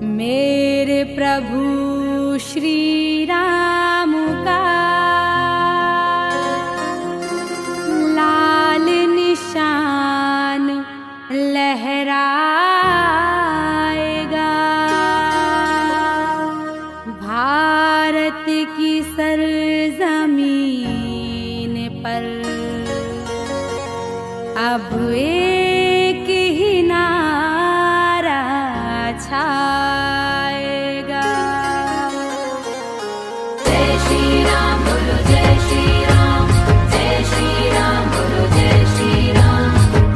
मेरे प्रभु श्री राम का लाल निशान लहराएगा, भारत की सरजमीन पर अब एक ही नारा छाएगा। जय श्री राम बोलो, जय श्री राम, जय श्री राम बोलो, जय श्री राम,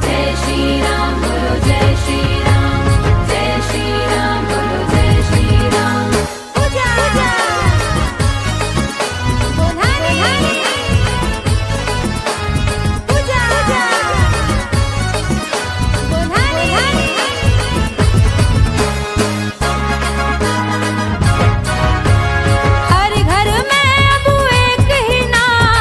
जय श्री राम बोलो, जय श्री राम, जय श्री राम बोलो, जय श्री राम। पूजा पूजा बोधानी, पूजा पूजा बोधानी। हर घर में अब एक ही नाम,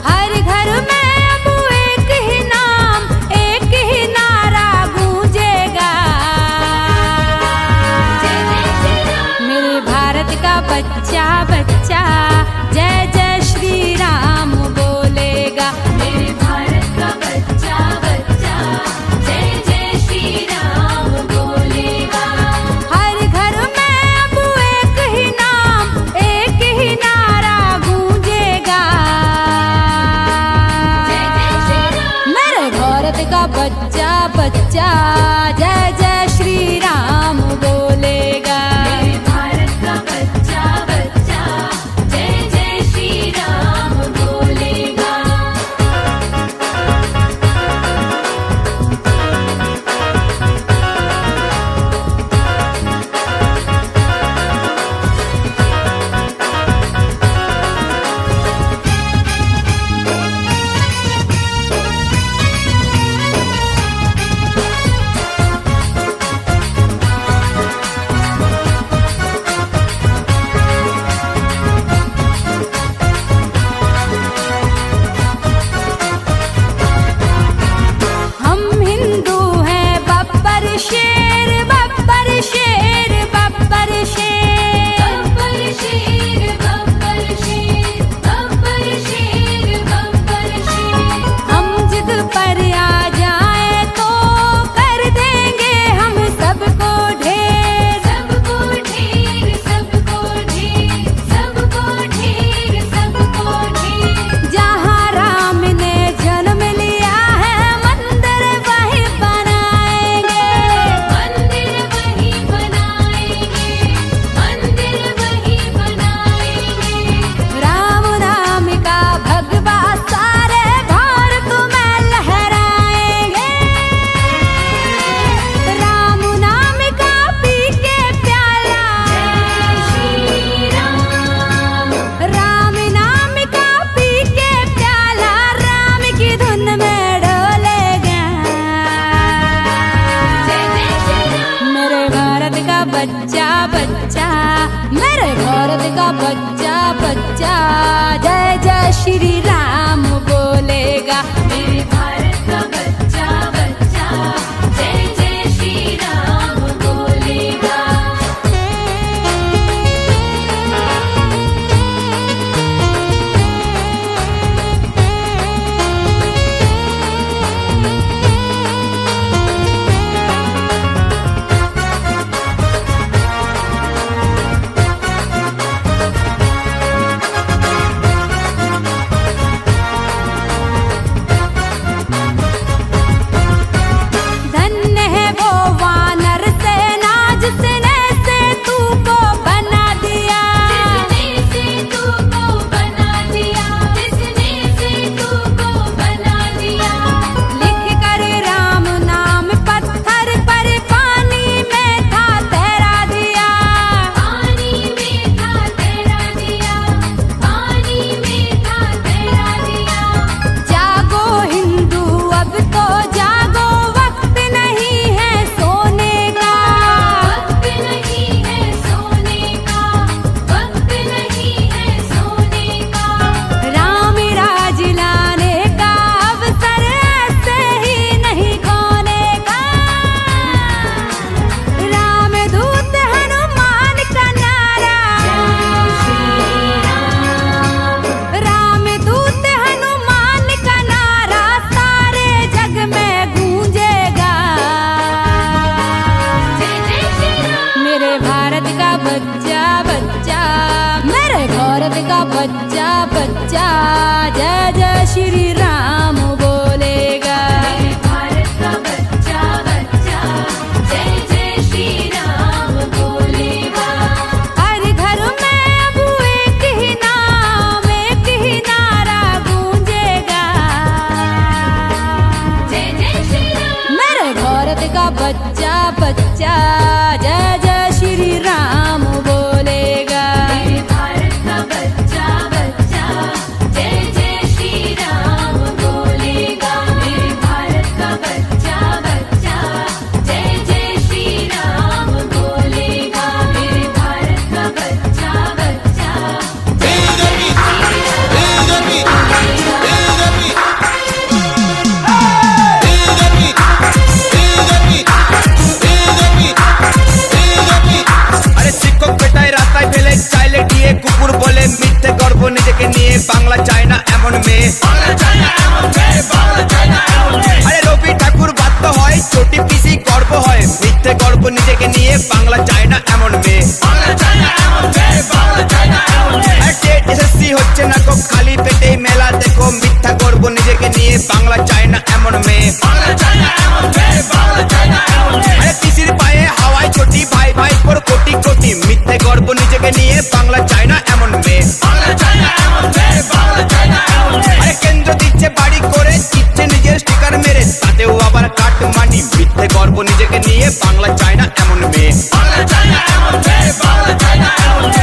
हर घर में अब एक ही नाम, एक ही नारा गूंजेगा। मेरे भारत का बच्चा बच्चा जय जय श्री राम बोलेगा। मेरे भारत का बच्चा बच्चा जय जय श्री राम बोलेगा। हर घर में अब एक ही नाम, एक ही नारा गूंजेगा। मेरे भारत का बच्चा बच्चा जय जय श्री राम बोलेगा। मेरे भारत का बच्चा बच्चा जय जय श्री राम बोलेगा। हम हिंदू हैं बब्बर शेर, बब्बर शेर, बब्बर शेर, बब्बर शेर, बब्बर शेर, बब्बर शेर, बब्बर शेर। हम जिद पर आ जाए तो कर देंगे हम सबको ढेर, सबको ढेर, सबको ढेर, सबको ढेर, सबको ढेर। जहाँ राम ने जन्म लिया है मंदिर वही बनाएंगे, मंदिर वही बनाएंगे, मंदिर वही बनाएंगे। राम नाम का भगवा सारे भारत में लहराएंगे। राम नाम का पी के प्याला, जय श्री राम। राम नाम का पी के प्याला राम की धुन में डोलेगा। मेरे भारत का बच्चा बच्चा, मेरे भारत का बच्चा बच्चा जय जय श्री राम बोलेगा। मेरे भारत का बच्चा बच्चा जय जय श्री राम बोलेगा। बच्चा जय जय श्री राम बोलेगा। मेरे भारत का बच्चा बच्चा जय जय श्री राम बोलेगा। हर घर में अब एक ही नाम एक ही नारा गूंजेगा। जय जय श्री राम। मेरे भारत का बच्चा बच्चा जय जय श्री राम बोलेगा। मेरे भारत का बच्चा बच्चा जय जय श्री राम बोलेगा। मेरे भारत का बच्चा बच्चा जय जय श्री राम बोलेगा। मेरे भारत का बच्चा बच्चा जय जय श्री अरे শিক্ষক বেটায় রাস্তায় ফেলে চাইলে দিয়ে কুকুর বলে মিথ্যে গর্ব নিজেকে নিয়ে বাংলা চায় না এমন মেয়ে। আরে রবি ঠাকুর বাধ্য হয় চটি পিসি গর্ব হয় মিথ্যে গর্ব নিজেকে নিয়ে বাংলা চায় না এমন মেয়ে। এসএসসি হচ্ছে না গো খালি পেটে মেলা দেখো মিথ্যা গর্ব নিজেকে নিয়ে বাংলা চায় না এমন মেয়ে। আরে পিসির পায়ে হাওয়ায় চটি ভাই ভাই পর কোটি কোটি মিথ্যে গর্ব নিজেকে নিয়ে বাংলা চায় না এমন মেয়ে। আরে কেন্দ্র দিচ্ছে বাড়ি করে দিচ্ছে নিজের স্টিকার মেরে তাতেও আবার কাট মানি মিথ্যে গর্ব নিজেকে নিয়ে বাংলা চায় না এমন মেয়ে।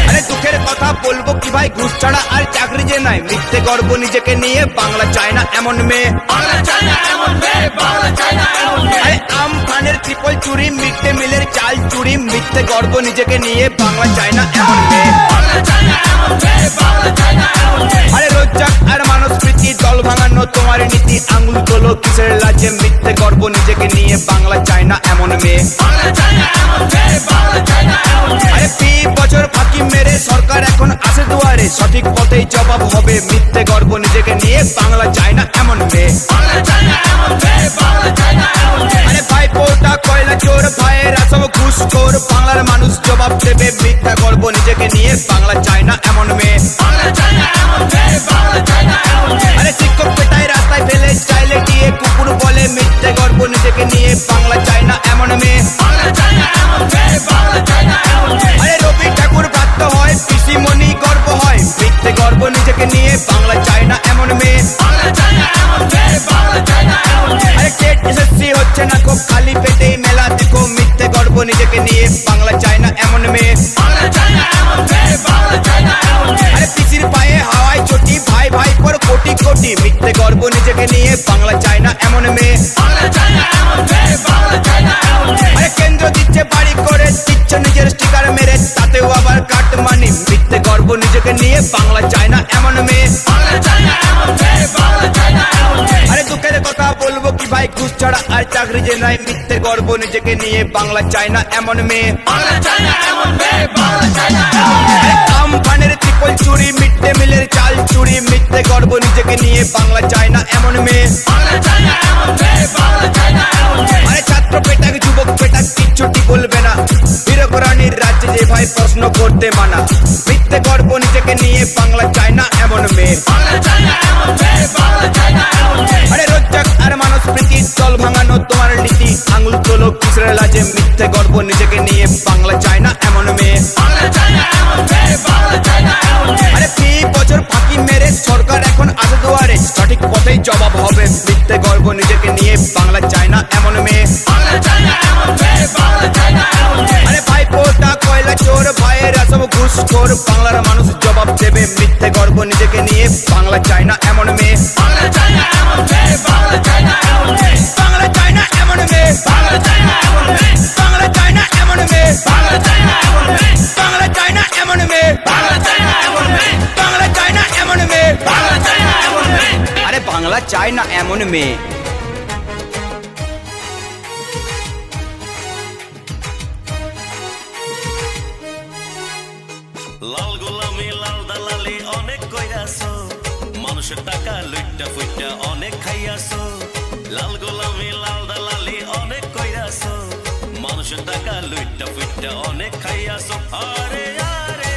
আরে দুঃখের কথা বলবো কি ভাই ঘুষ ছাড়া আর চাকরি যে নাই মিথ্যে গর্ব নিজেকে নিয়ে বাংলা চায় না এমন মেয়ে। আরে আমফানের ট্রিপল চুরি মিড ডে মিলের চাল চুরি মিথ্যে গর্ব নিজেকে নিয়ে বাংলা চায় না এমন মেয়ে। আরে রোজ্জাক আর মানসপ্রীতি দল ভাঙানো তোমার নীতি আঙুল তোলো কিসের লাজে মিথ্যে গর্ব নিজেকে নিয়ে বাংলা চায় না এমন মেয়ে। আরে 20 বছর ফাঁকি মেরে সরকার এখন আসে দুয়ারে সঠিক পথেই জবাব হবে মিথ্যে গর্ব নিজেকে নিয়ে বাংলা চায় না এমন মেয়ে। আরে ভাইপোটা কয়লা চোর ভাইয়েরা সব ঘুষখোর বাংলার মানুষ জবাব দেবে মিথ্যা গর্ব নিজেকে নিয়ে বাংলা চায় না এমন মেয়ে। আরে শিক্ষক পেটায় রাস্তায় ফেলে চাইলে গিয়ে কুকুর বলে মিথ্যে গর্ব নিজেকে নিয়ে বাংলা চায় না এমন মেয়ে। আরে রবি ঠাকুর বাধ্য হয় পিসিমণি গর্ব হয় মিথ্যে গর্ব নিজেকে নিয়ে বাংলা চায় না এমন মেয়ে। আরে টেট এসএসসি হচ্ছে না খুব খালি পেটেই মেলা দেখো মিথ্যে গর্ব নিজেকে নিয়ে বাংলা চায় না এমন মেয়ে। আরে পিসির পায়ে হাওয়ায় চটি ভাই ভাই পর কোটি কোটি মিথ্যে গর্ব নিজেকে নিয়ে বাংলা চায় না এমন মেয়ে। আরে কেন্দ্র দিচ্ছে বাড়ি করে দিচ্ছে নিজের স্টিকার মেরে তাতেও আবার কাট মানি মিথ্যে গর্ব নিজেকে নিয়ে বাংলা চায় না এমন মেয়ে। আরে দুঃখের কথা বলবো কি ভাই ঘুষ ছাড়া আর চাকরি যে নাই মিথ্যে গর্ব নিজেকে নিয়ে বাংলা চায় না এমন মেয়ে। আমফানের ট্রিপল চুরি মিড ডে মিলের চাল চুরি মিথ্যে গর্ব নিজেকে নিয়ে বাংলা চায় না এমন মেয়ে। আরে ছাত্র পেটাক যুবক পেটাক কিচ্ছুটি বলবে না বীরকরানির রাজ্যে যে ভাই প্রশ্ন করতে মানা মিথ্যে গর্ব নিজেকে নিয়ে বাংলা চায় না এমন মেয়ে। আরে রোজ্জাক আর মানসপ্রীতি দল ভাঙানো তোমার নীতি আঙুল তোলো কিসের লাজে মিথ্যে গর্ব নিজেকে নিয়ে বাংলা চায় না এমন মেয়ে। আরে 20 বছর ফাঁকি মেরে সরকার এখন আসে দুয়ারে সঠিক পথেই জবাব হবে মিথ্যে গর্ব নিজেকে নিয়ে বাংলা চায় না এমন মেয়ে। আরে ভাইপোটা কয়লা চোর ভাইয়েরা সব ঘুষখোর বাংলার মানুষ জবাব দেবে মিথ্যে গর্ব নিজেকে নিয়ে বাংলা চায় না এমন মেয়ে। বাংলা চায় না এমন মেয়ে। বাংলা চায় না এমন মেয়ে। বাংলা চায় না এমন মেয়ে। বাংলা চায় না এমন মেয়ে। বাংলা চায় না এমন মেয়ে। বাংলা চায় না এমন মেয়ে। বাংলা চায় না এমন মেয়ে। বাংলা চায় না এমন মেয়ে। বাংলা চায় না এমন মেয়ে। বাংলা চায় না এমন মেয়ে। আরে বাংলা চায় না এমন মেয়ে। লাল গোলামি লাল দালালি অনেক কইরাছো মানুষের টাকা লুইটা ফুইটা অনেক খাইয়াছো। লাল গোলামি লাল দালালি অনেক কইরাছো মানুষের টাকা লুইটা ফুইটা অনেক খাইয়াছো। আরে আরে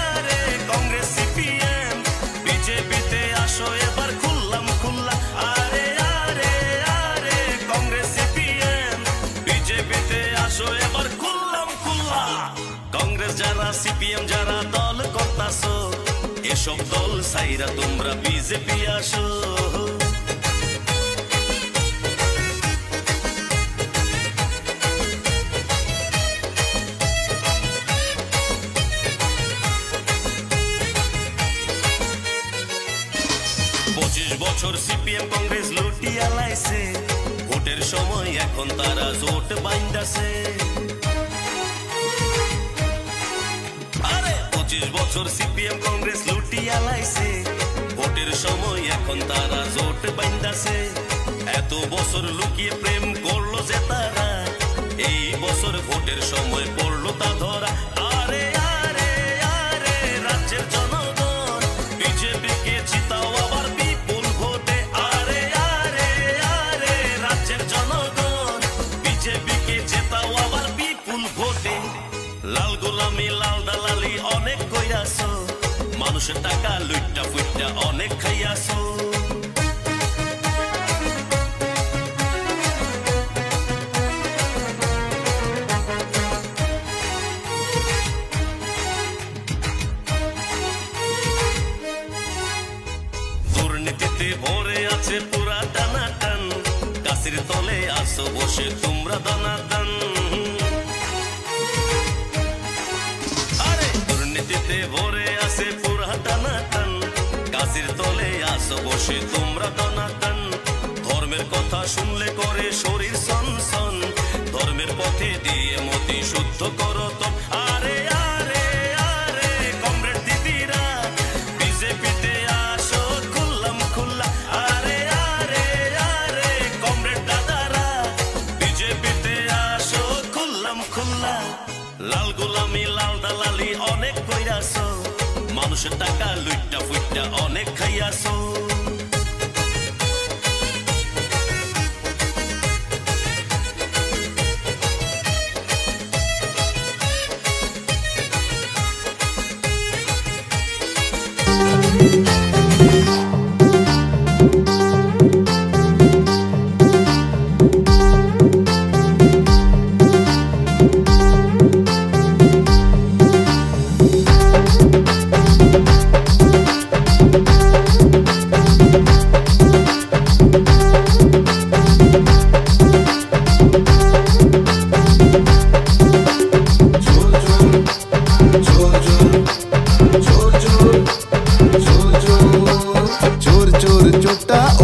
আরে কংগ্রেস সিপিএম বিজেপিতে যারা সিপিএম যারা দল করতাছো এসব দল সাইরা তোমরা বিজেপি আসো 25 বছর সিপিএম কংগ্রেস লুটিয়া লাইছে ভোটের সময় এখন তারা জোট বাইন্দাছে আরে 25 বছর সিপিএম কংগ্রেস লুটিয়া লাইছে ভোটের সময় এখন তারা জোট বাইন্দাছে এত বছর লুকিয়ে প্রেম করলো যে তারা এই বছর ভোটের সময় পড়লো তা ধরা আরে আরে আরে রাজ্যের জনগণ বিজেপি কে জিতাও আবার বিপুল ভোটে আরে আরে আরে রাজ্যের জনগণ বিজেপি কে জিতাও আবার বিপুল ভোটে লাল গোলামি লাল দালালি অনেক কইরাছো মানুষের টাকা লুইটা ফুইটা অনেক খাইয়াছো দুর্নীতিতে ভরে আছে পুরা টানাটান গাছের তলে আসো বসে তোমরা দানাদান আরে দুর্নীতিতে ভরে আছে পুরা টানাটান গাছের তলে আসো বসে তোমরা দানাদান ধর্মের কথা শুনলে করে শরীর সনসন ধর্মের পথে দিয়ে মতি শুদ্ধ করো তো আরে আরে আরে কমরেড দিদিরা বিজেপিতে আসো খুল্লাম খুল্লা আরে আরে আরে কমরেড দাদারা বিজেপিতে আসো খুল্লাম খুল্লা লাল গোলামি লাল দালালি অনেক কইরাছো মানুষের টাকা লুইটা ফুইটা অনেক খাইয়াছো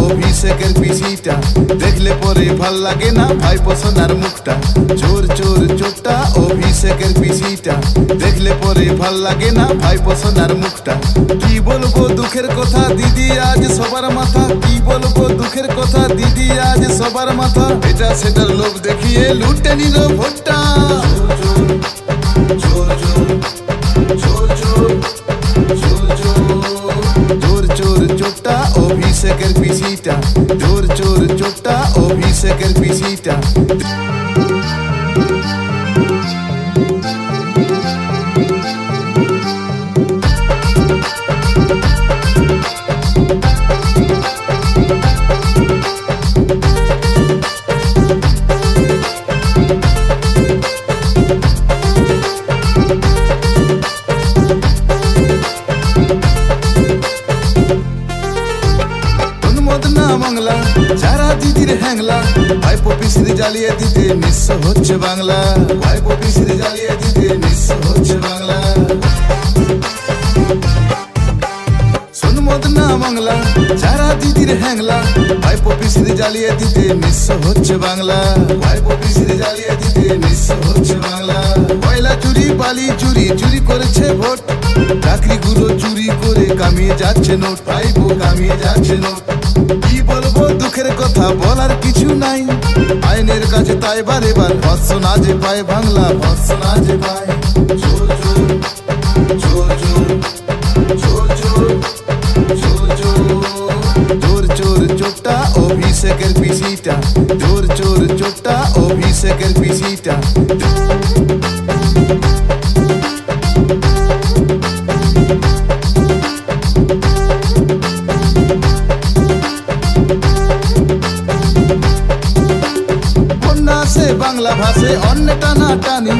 অভিষেকের পিছিটা দেখলে পরে ভাল লাগে না ভাই পোষণার মুখটা চোর চোর চোরটা অভিষেকের পিছিটা দেখলে পরে ভাল লাগে না ভাই পোষণার মুখটা কি বলবো দুঃখের কথা দিদি আজ সবার মাথা কি বলবো দুঃখের কথা দিদি আজ সবার মাথা এটা সেটার লোভ দেখিয়ে লুটে নিল ভোটটা চোর চোর চোর চোর চোর চোর চোর চোরটা অভিষেকের পিছিটা চোর চোর চোরটা অভিষেকের পিছিটা বাংলা যারা দিদির হ্যাংলা ভাই পপিসির জ্বালিয়ে দিতে নিঃস্ব হচ্ছে বাংলা ভাই পপিসির জ্বালিয়ে দিতে নিঃস্ব হচ্ছে বাংলা সোনমদ না বাংলা যারা দিদির হ্যাংলা ভাই পপিসির জ্বালিয়ে দিতে নিঃস্ব হচ্ছে বাংলা ভাই পপিসির জ্বালিয়ে দিতে নিঃস্ব হচ্ছে বাংলা কয়লা চুরি বালি চুরি চুরি করেছে ভোট চাকরিগুলো চুরি করে কামিয়ে যাচ্ছে নোট ভাইবো কামিয়ে যাচ্ছে নোট কি বলবো দুঃখের কথা বলার কিছু নাই আইনের কাছে তাই বারে বার ভৎসনা যে পায় বাংলা ভৎসনা যে পায় চোর চোর চোর চোর চোর চোর চোর চোর চোরটা অভিষেকের পিছিটা চোর চোর চোরটা অভিষেকের পিছিটা বাংলা ভাষে অন্য টানা টানি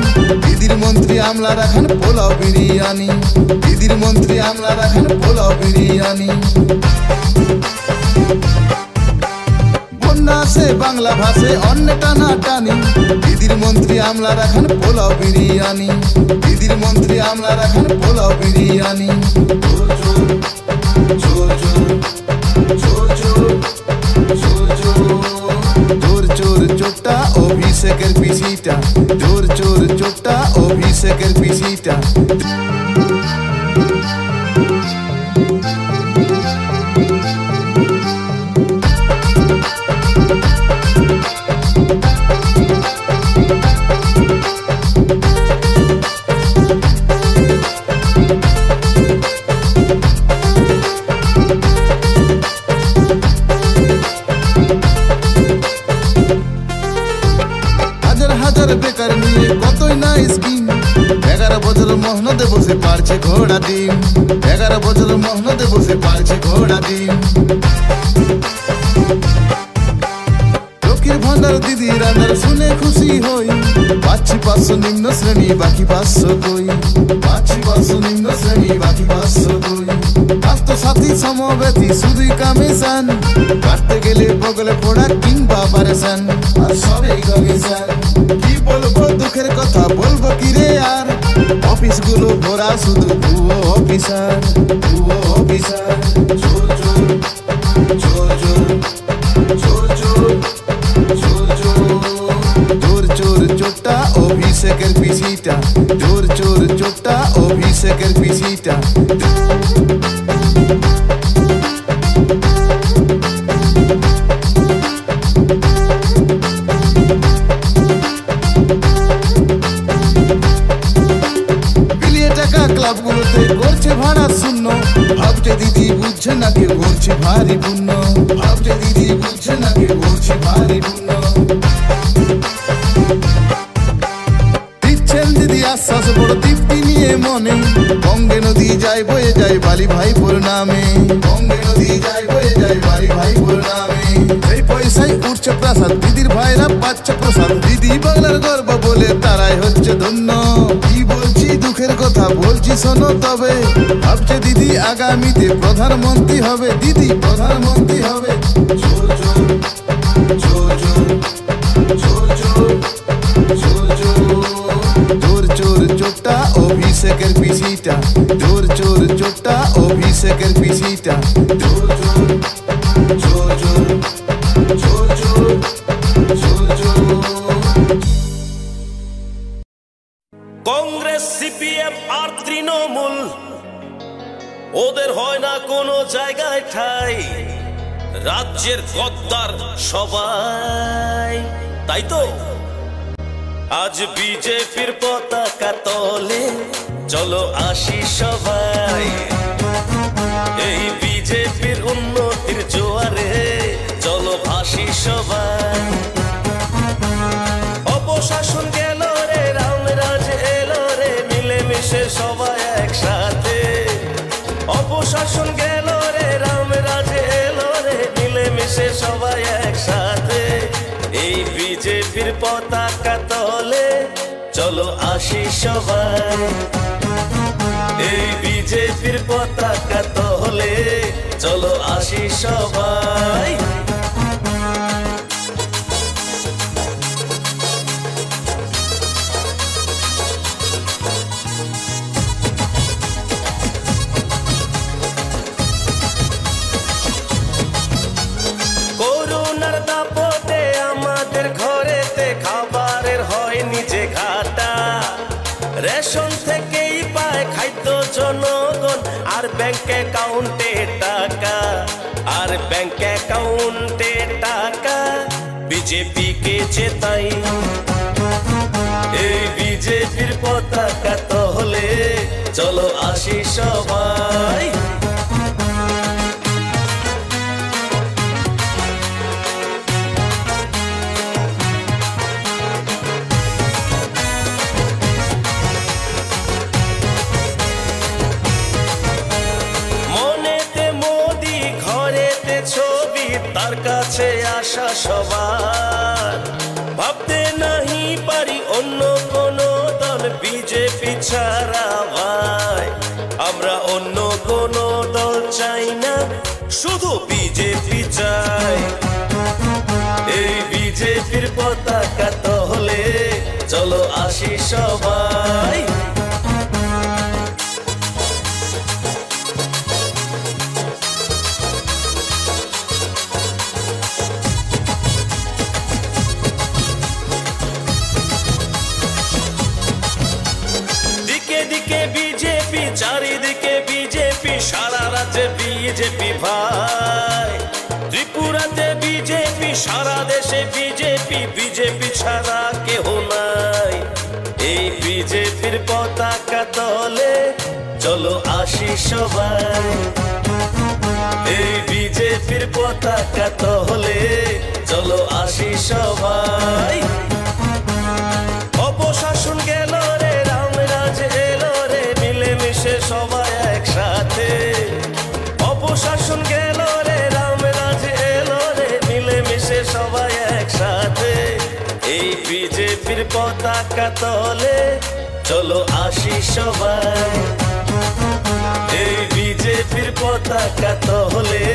দিদির মন্ত্রী আমলা রাখেন পোলাও বিরিয়ানি দিদির মন্ত্রী আমলা রাখেন পোলাও বিরিয়ানি বন্যা আসে বাংলা ভাষে অন্য টানা টানি দিদির মন্ত্রী আমলা রাখেন পোলাও বিরিয়ানি দিদির মন্ত্রী আমলা রাখেন পোলাও বিরিয়ানি জোর জোর জোর জোর জোর জোর চোটটা অভিষেকের পিছিটা জোর জোর চোটটা অভিষেকের পিছিটা বেকার নিয়ে কতই না স্কিম 11 বছর মেহনতে বসে পারছে ঘোড়া ডিম 11 বছর মেহনতে বসে পারছে ঘোড়া ডিম লক্ষ্মীর ভান্ডার দিদি রান্নার শুনে খুশি হই পাচ্ছি 500 নিম্ন শ্রেণী বাকি 500 কই পাচ্ছি 500 নিম্ন শ্রেণী বাকি 500 কই স্বাস্থ্যসাথী সমবেতী শুধুই কমিশন কাটতে গেলে বগলে পড়া কিংবা পারেশন আর সবই কমিশন কি বলবো দুঃখের কথা বলবো কি রে আর অফিস গুলো ভরা শুধু ভুয়ো অফিসার জোর জোর জোর জোর জোর জোর জোর জোর চোটটা অভিষেকের পিছিটা জোর জোর চোটটা অভিষেকের পিছিটা ক্লাবগুলোতে করছে ভাড়া শূন্য ভাবছে দিদি বুঝছে না কেউ করছে ভারী পুণ্য ভাবছে দিদি বুঝছে না কেউ করছে ভারী পুণ্য দিচ্ছেন দিদি আশ্বাস বড় তৃপ্তি নিয়ে মনে গঙ্গে নদী যায় বয়ে যায় বালি ভাইপোর নামে গঙ্গে নদী যায় বয়ে যায় বালি ভাইপোর নামে এই পয়সায় উঠছে প্রাসাদ দিদির ভাইরা পাচ্ছে প্রসাদ দিদি বাংলার গর্ব বলে তারাই হচ্ছে ধন্য কি বলছি দুঃখের কথা বলছি শোনো তবে ভাবছে দিদি আগামীতে প্রধানমন্ত্রী হবে দিদি প্রধানমন্ত্রী হবে জোর জোর জোর জোর জোর জোর জোর জোর চোটটা অভিষেকের পিছিটা জোর জোর চোটটা অভিষেকের পিছিটা জোর জোর জোর জোর জোর জোর কংগ্রেস সিপিএম আর তৃণমূল ওদের হয় না কোনো জায়গায় ঠাই রাজ্যের গদ্দার সবাই তাই তো আজ বিজেপির পতাকা তলে চলো আসি সবাই এই বিজেপির উন্নতির জোয়ারে চলো ভাসি সবাই অপশাসন গেল রে রামরাজ এলো রে মিলেমিশে সবাই একসাথে অপশাসন গেল রে রামরাজ এলো রে মিলেমিশে সবাই একসাথে এই বিজেপির পতাকা তলে চলো আসি সবাই এই বিজেপির পতাকা তলে চলো আসি সবাই করোনার দাপটে আমাদের ঘরেতে খাবারের হয় নিজে ঘাটা রেশন থেকেই পায় খাদ্য জনগণ আর ব্যাংক অ্যাকাউন্টে টাকা আর ব্যাংক অ্যাকাউন্টে টাকা বিজেপিকে জেতাই এই বিজেপির পতাকা তলে চলো আসি সবাই তার কাছে আসা সবার ভাবতে নাই পারি অন্য কোনো দল বিজেপি ছাড়া ভাই আমরা অন্য কোনো দল চাই না শুধু বিজেপি চাই এই বিজেপির পতাকা তলে চলো আসি সবাই দিকে দিকে বিজেপি চারিদিকে বিজেপি সারা রাজ্যে বিজেপি ভাই ত্রিপুরাতে বিজেপি সারা দেশে বিজেপি বিজেপি ছাড়া কেহ নাই এই বিজেপির পতাকা তলে চলো আসি সবাই এই বিজেপির পতাকা তলে চলো আসি সবাই অপশাসন গেল রে রামরাজ এলো রে মিলেমিশে সবাই একসাথে অপশাসন গেল রে রামরাজ এলো রে মিলেমিশে সবাই একসাথে এই বিজেপির পতাকা তলে চলো আসি সবাই এই বিজেপির পতাকা তলে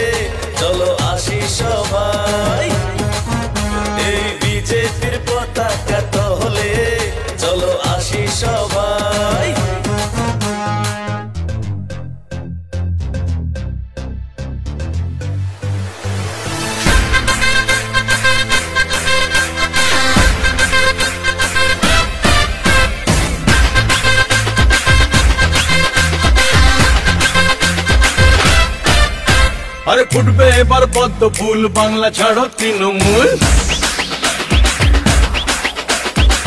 চলো আসি সবাই এই বিজেপির পতাকা তলে চলো আসি সবাই আরে ফুটবে এবার পদ্ম ফুল বাংলা ছাড়ো তৃণমূল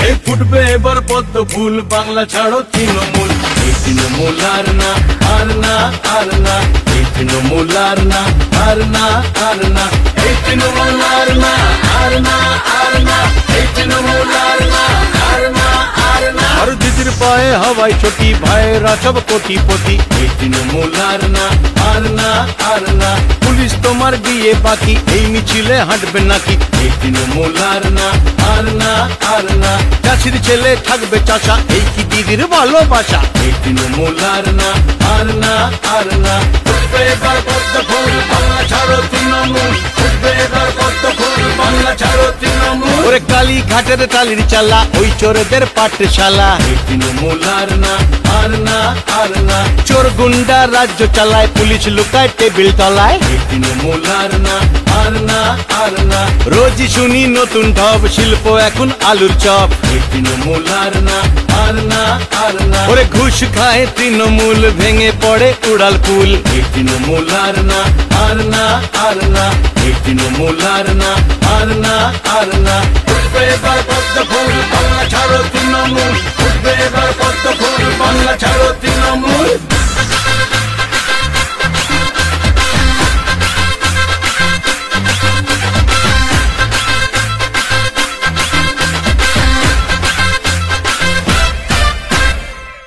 এই ফুটবে এবার পদ্ম ফুল বাংলা ছাড়ো তৃণমূল এই তৃণমূল আর না আর না আর না এই তৃণমূল আর না আর না আর না এই তৃণমূল আর না আর না আর না এই তৃণমূল আর না আর না আর না আর দিদির পায়ে হাওয়াই ছোটি ভাইয়েরা সব কোটিপতি এই তৃণমূল আর না আর না আর না পুলিশ তোমার বিয়ে বাকি এই মিছিলে হাঁটবে নাকি এই তৃণমূল আর না আর না আর না চাষির ছেলে থাকবে চাষা এই কি দিদির ভালোবাসা এই তৃণমূল আর না আর না আর না ফুটবে এবার পদ্ম ফুল বাংলা ছাড়ো তৃণমূল ফুটবে এবার পদ্ম ফুল বাংলা ছাড়ো তৃণমূল ওরে কালী ঘাটের টালির চালা ওই চোরদের পাঠশালা এই তৃণমূল আর না আর না আর না চোর গুন্ডা রাজ্য চালায় পুলিশ লুকায় টেবিল তলায় এই তৃণমূল আর না আর না আর না রোজই শুনি নতুন ঢব শিল্প এখন আলুর চপ এই তৃণমূল আর না আর না আর না ওরে ঘুষ খায় তৃণমূল ভেঙে পড়ে উড়াল পুল এই তৃণমূল আর না আর না আর না এই তৃণমূল আর না আর না আর না ফুটবে এবার পদ্ম ফুল বাংলা ছাড়ো তৃণমূল ফুটবে এবার পদ্ম ফুল বাংলা ছাড়ো তৃণমূল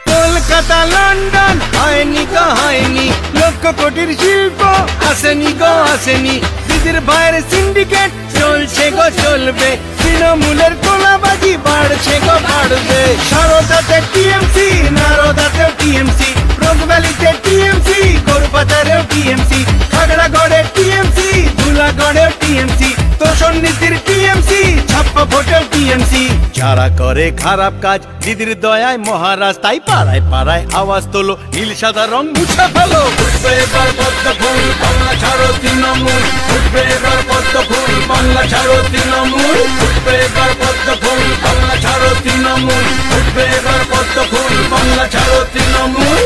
কলকাতা লন্ডন হয়নি গো হয়নি লক্ষ কোটির শিল্প আসেনি গো আসেনি দিদির ভাইয়ের সিন্ডিকেট চলছে গো চলবে তৃণমূলের কোলাবাজি বাড়ছে গো বাড়বে সারদাতে টিএমসি নারদাতেও টিএমসি রোগভ্যালিতে টিএমসি গরুপাচারেও টিএমসি খাগড়াগড়ে টিএমসি ধুলাগড়েও টিএমসি তোষণ নীতির টিএমসি ছাপ্পা ভোটেও টিএমসি যারা করে খারাপ কাজ দিদির দয়ায় মহারাস্তায় পাড়ায় পাড়ায় আওয়াজ তোলো নীল সাদা রং মুছে ফেলো ফুটবে এবার পদ্ম ফুল বাংলা ছাড়ো তৃণমূল ফুটবে এবার পদ্ম ফুল বাংলা ছাড়ো তৃণমূল ফুটবে এবার পদ্ম ফুল বাংলা ছাড়ো তৃণমূল ফুটবে এবার পদ্ম ফুল বাংলা ছাড়ো তৃণমূল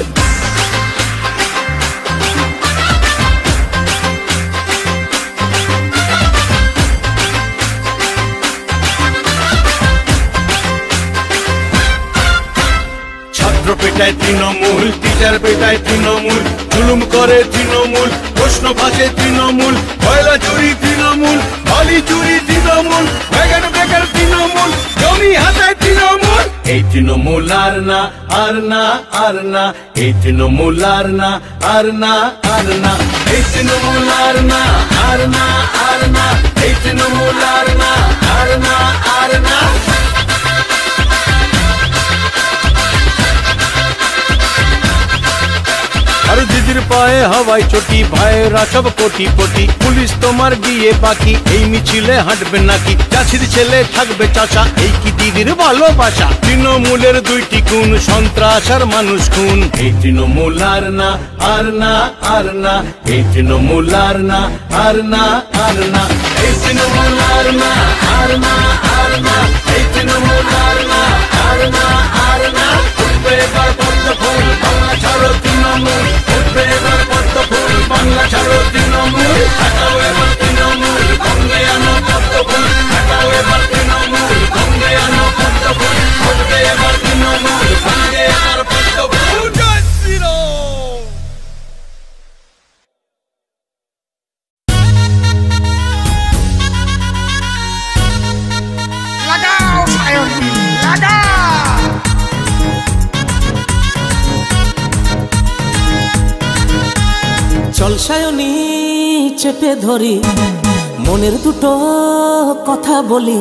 পেটায় তৃণমূল টিচার পেটায় তৃণমূল জুলুম করে তৃণমূল প্রশ্ন ফাঁসে তৃণমূল কয়লা চুরি তৃণমূল বালি চুরি তৃণমূল বেগান বেকার তৃণমূল জমি হাতে তৃণমূল এই তৃণমূল আর না আর না আর না এই তৃণমূল আর না আর না আর না এই তৃণমূল আর না আর না আর না এই তৃণমূল আর না আর না আর না পায়ে হাওয়ায় চটি, ভাইয়েরা সব কোটি কোটি। পুলিশ তোমার বিয়ে বাকি, এই মিছিলে হাঁটবে নাকি? চাষির ছেলে থাকবে চাষা, এই কি দিদির ভালোবাসা? তৃণমূলের দুইটি গুণ, সন্ত্রাস আর মানুষ খুন। এই তৃণমূল আর না, আর না, আর না। এই তৃণমূল আর না, আর না, আর না। এই তৃণমূল আর না, আর না, আর না। এই তৃণমূল আর না, আর না, আর না। উঠবে এবার পদ্ম ফুল, বাংলা ছাড়ো তৃণমূল। উঠবে এবার পদ্ম ফুল, বাংলা ছাড়ো তৃণমূল। হাঁটাও এবার তৃণমূল, গঙ্গে আনো পদ্ম ফুল। হাঁটাও এবার তৃণমূল, গঙ্গে আনো পদ্ম ফুল। উঠবে এবার তৃণমূল, গঙ্গে আনো পদ্ম ফুল। জয় শ্রীরাম। লাগাও সায়নী, লাগাও। চল সায়নী চেপে ধরি, মনের দুটো কথা বলি।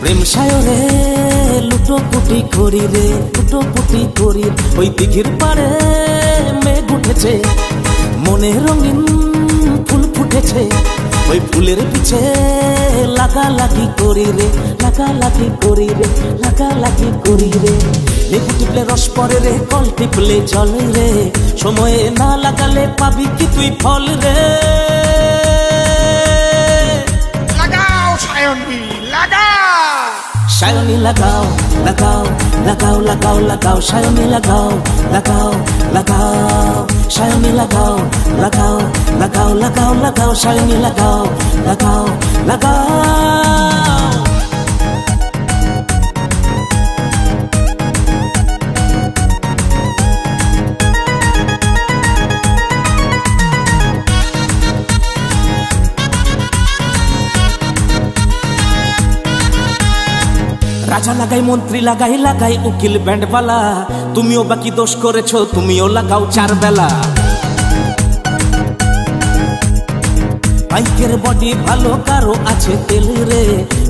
প্রেম সায়রে লুটোপুটি করি রে, লুটোপুটি করি। ওই দিঘির পাড়ে মেঘ উঠেছে, মনে রঙিন ফুল ফুটেছে। ওই ফুলের পিছে লাগালাগি করি রে, লাগালাগি করি রে, লাগালাগি করি রে। লেবু টিপলে রস পরে রে, কল টিপলে জল রে। সময়ে না লাগালে পাবি কি তুই ফল রে। লাগাও সায়নী, লাগাও। সায়নী লাগাও, লাগাও, লাগাও, লাগাও, লাগাও। সায়নী লাগাও, লাগাও, লাগাও। সায়নী লাগাও, লাগাও, লাগাও, লাগাও, লাগাও। সায়নী লাগাও, লাগাও, লাগাও। রাজা লাগাই, মন্ত্রী লাগাই, লাগাই উকিল ব্যান্ডওয়ালা। তুমিও বাকি দোষ করেছো, তুমিও লাগাও চার বেলা। বাইকের বডি ভালো, কারো আছে তেল রে।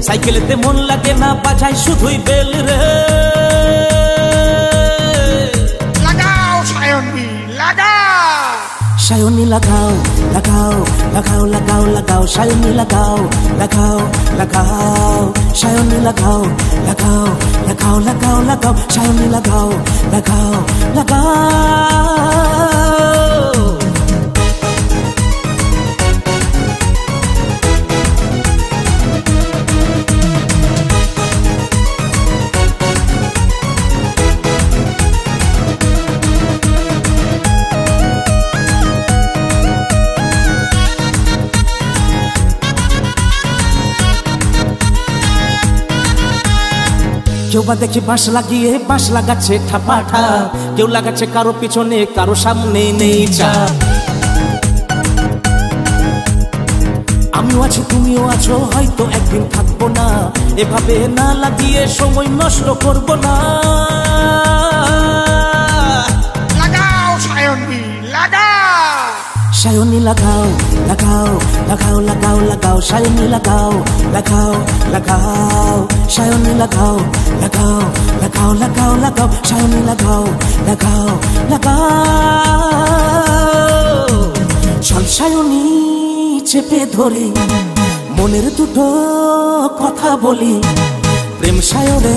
সাইকেলেতে মন লাগে না, বাজায় শুধুই বেল রে। লাগাও সায়নী, লাগাও। সায়নী লাগাও, লাগাও, লাগাও, লাগাও, লাগাও। সায়নী লাগাও, লাগাও, লাগাও। সায়নী লাগাও, লাগাও, লাগাও, লাগাও, লাগাও। সায়নী লাগাও, লাগাও, লাগাও। কেউ বা দেখি বাঁশ লাগিয়ে বাঁশ লাগাচ্ছে ঠাপাঠা। কেউ লাগাচ্ছে কারো পিছনে, কারো সামনে নেই চাপ। আমিও আছি, তুমিও আছো, হয়তো একদিন থাকবো না। এভাবে না লাগিয়ে সময় নষ্ট করবো না। লাগাও সায়নী, লাগাও। সায়নী লাগাও, লাগাও, লাগাও, লাগাও, লাগাও। সায়নী লাগাও, লাগাও, লাগাও। সায়নী লাগাও, লাগাও, লাগাও, লাগাও, লাগাও। সায়নী লাগাও, লাগাও, লাগাও। চল সায়নী চেপে ধরি, মনের দুটো কথা বলি। প্রেম সায়রে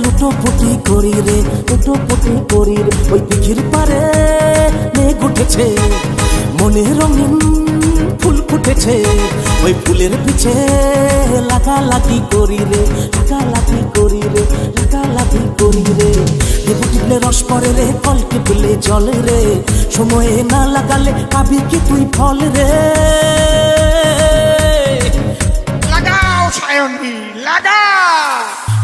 লুটোপুটি করি রে, লুটোপুটি করি রে। ওই দিঘির পারে মেঘ উঠেছে, মনে রঙিন ফুল ফুটেছে। ওই ফুলের পিছে লাগালাগি করি রে, লাগালাগি করি রে, লাগালাগি করি রে। লেবু টিপলে রস পরে রে, কল টিপলে জল রে। সময়ে না লাগালে পাবি কি তুই ফল রে। লাগাও সায়নী, লাগাও।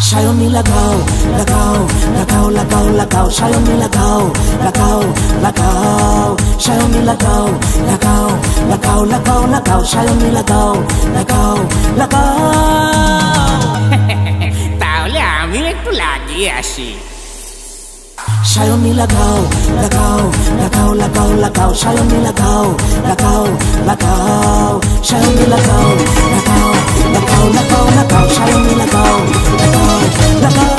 সায়নী লাগাও, লাগাও, লাগাও, লাগাও, লাগাও। সায়নী লাগাও, লাগাও, লাগাও। সায়নী লাগাও, লাগাও, লাগাও, লাগাও, লাগাও। সায়নী লাগাও, লাগাও, লাগাও। তাহলে আমি একটু লাগিয়ে আসি। সায়নী লাগাও, লাগাও, লাগাও, লাগাও, লাগাও। সায়নী লাগাও, লাগাও, লাগাও। সায়নী লাগাও, লাগাও, লাগাও, লাগাও, লাগাও। সায়নী লাগাও, লাগাও, লাগাও।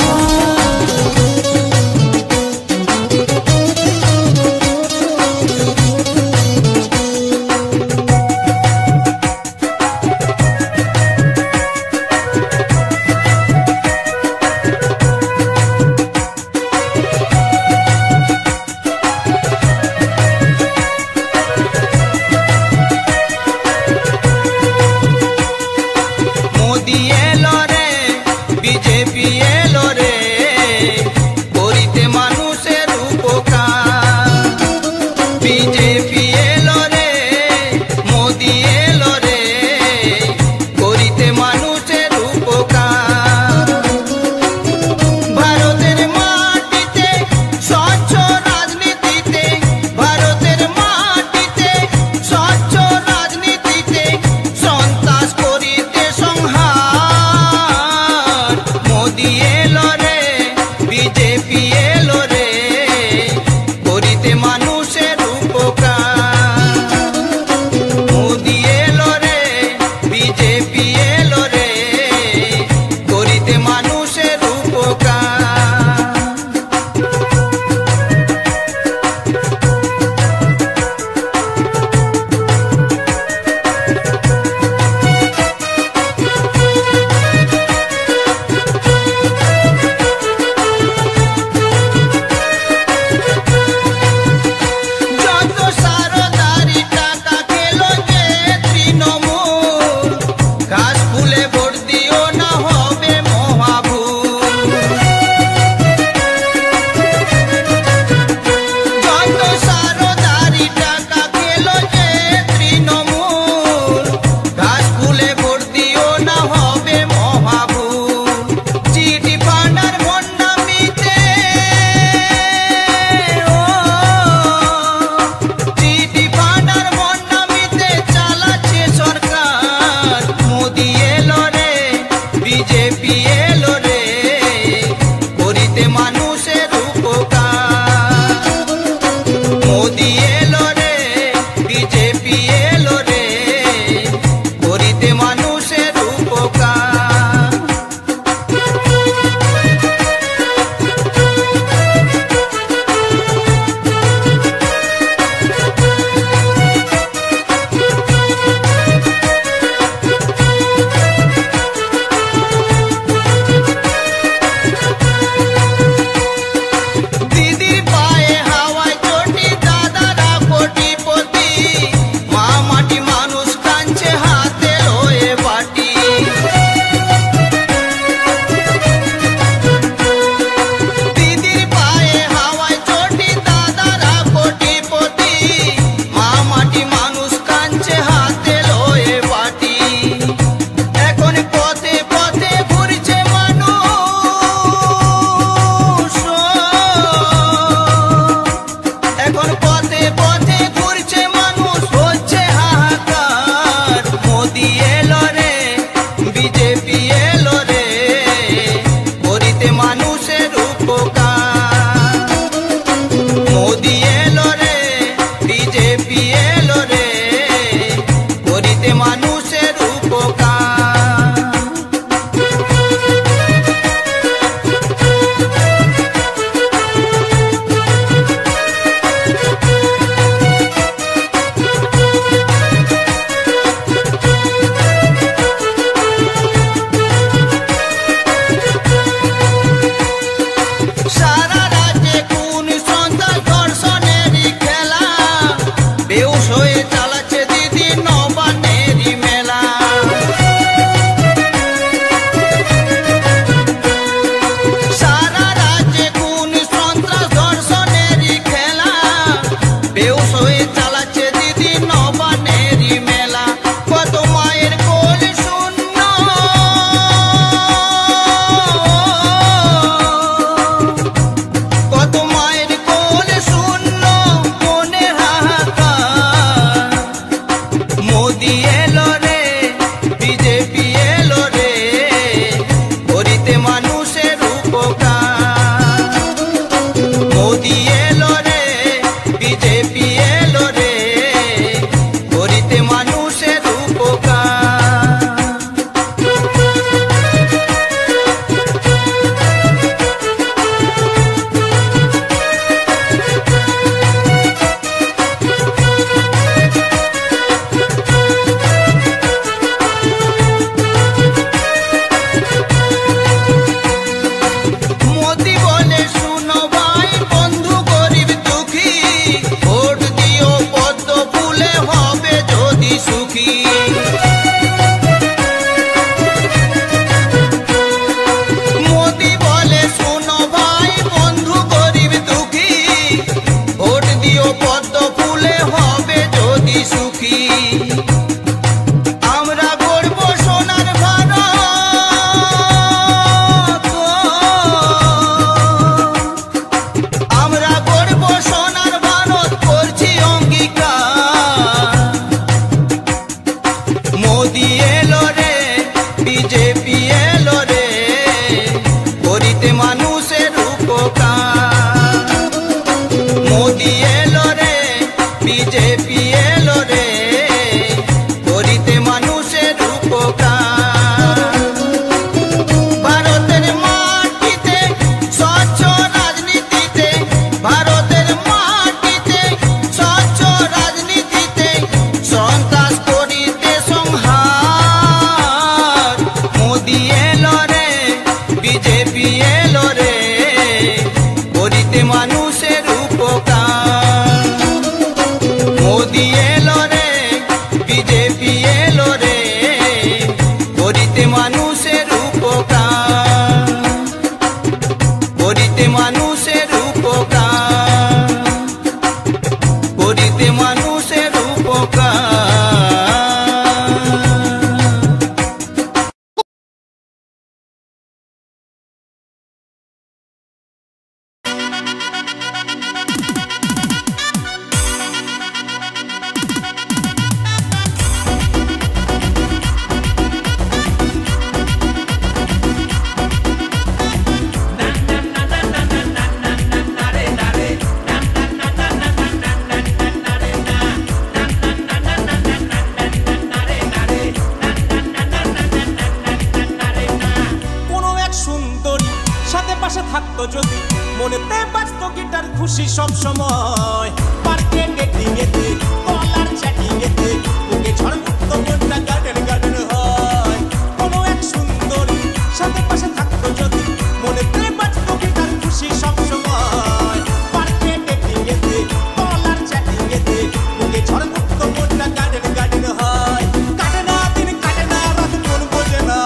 পাশে থাকতো যদি মনেতে বাজতো গিটার খুশি সব সময় পার্কে ডেটিং এতে কলার চ্যাটিং এতে ওকে ঝড় মুক্ত মনটা গার্ডেন গার্ডেন হয় কোনো এক সুন্দরী সাথে পাশে থাকতো যদি মনেতে বাজতো গিটার খুশি সব সময় পার্কে ডেটিং এতে কলার চ্যাটিং এতে ওকে ঝড় মুক্ত মনটা গার্ডেন গার্ডেন হয় কাটে না দিন কাটে না রাত মন বোঝে না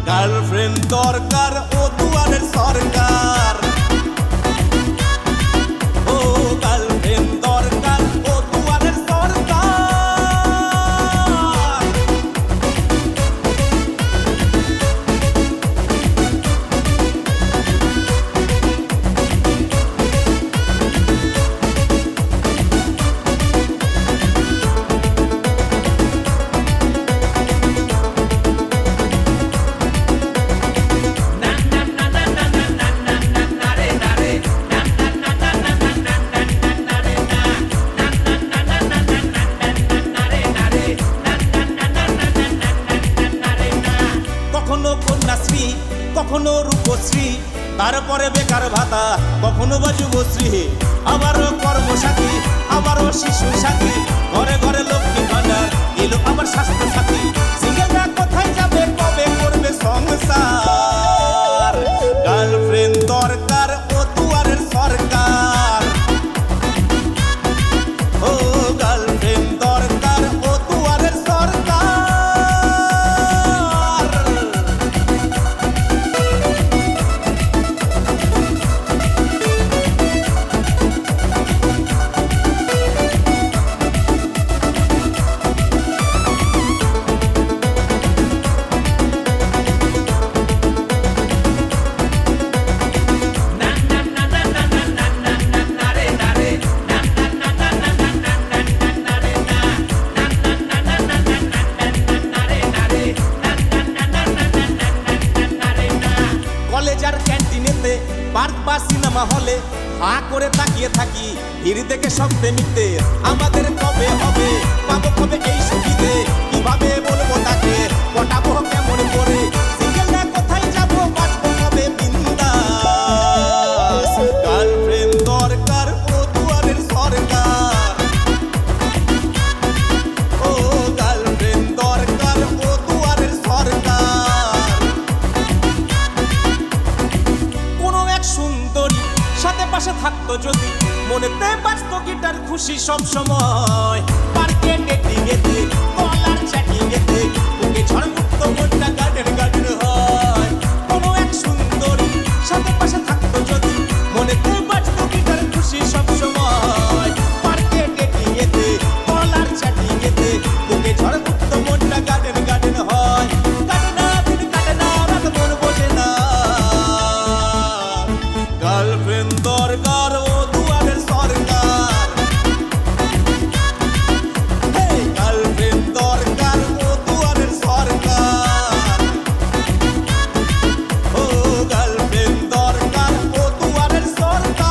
গার্লফ্রেন্ড দরকার ও দুয়ারের সরকার ও গার্লফ্রেন্ড দরকার ও দুয়ারের সরকার কখনো কন্যাশ্রী কখনো রূপশ্রী তারপরে বেকার ভাতা কখনো বা যুবশ্রী আবারও কর্মসাথী আবারও শিশু সাথী ঘরে ঘরে লক্ষ্মী ভান্ডার এলো আবার স্বাস্থ্য সাথী সিঙ্গেলরা কোথায় যাবে কবে করবে সংসার গার্লফ্রেন্ড দরকার ও দুয়ারের সরকার ও গার্লফ্রেন্ড দরকার ও দুয়ারের সরকার কলেজার ক্যান্টিনেতে পার্ক বা সিনেমা হলে হা করে তাকিয়ে থাকি ভিড় দেখে শব্দে নিতে আমাদের কবে হবে পাবো কবে এই সুবিধে কিভাবে বলবো তাকে পটাবো কেমন করে সিঙ্গেলরা কোথায় যাবো বাঁচবো কবে বিন্দাস গার্লফ্রেন্ড দরকার ও দুয়ারের সরকার ও গার্লফ্রেন্ড দরকার ও দুয়ারের সরকার কোনো এক সুন্দরী সাথে পাশে থাকতো যদি মনেতে বাজতো গিটার খুশি সব সময় পার্কে ডেটিং এতে কলার চ্যাটিং এতে ওকে ঝড় মুক্ত মনটা গার্ডেন গার্ডেন হয় কোনো এক সুন্দরী সাথে পাশে থাকতো যদি মনেতে বাজতো গিটার খুশি সব সময় পার্কে ডেটিং এতে কলার চ্যাটিং এতে ওকে ঝড় মুক্ত মনটা গার্ডেন গার্ডেন হয় কাটে না দিন কাটে না রাত মন বোঝে না গার্লফ্রেন্ড দরকার ও দুয়ারের সরকার হে গার্লফ্রেন্ড দরকার ও দুয়ারের সরকার ও গার্লফ্রেন্ড দরকার ও দুয়ারের সরকার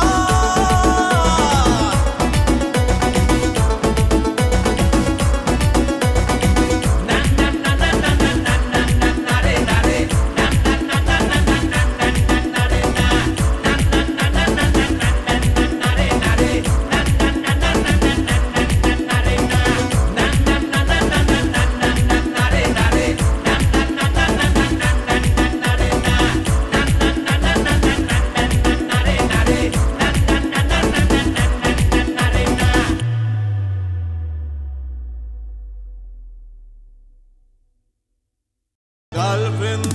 গার্লফ্রেন্ড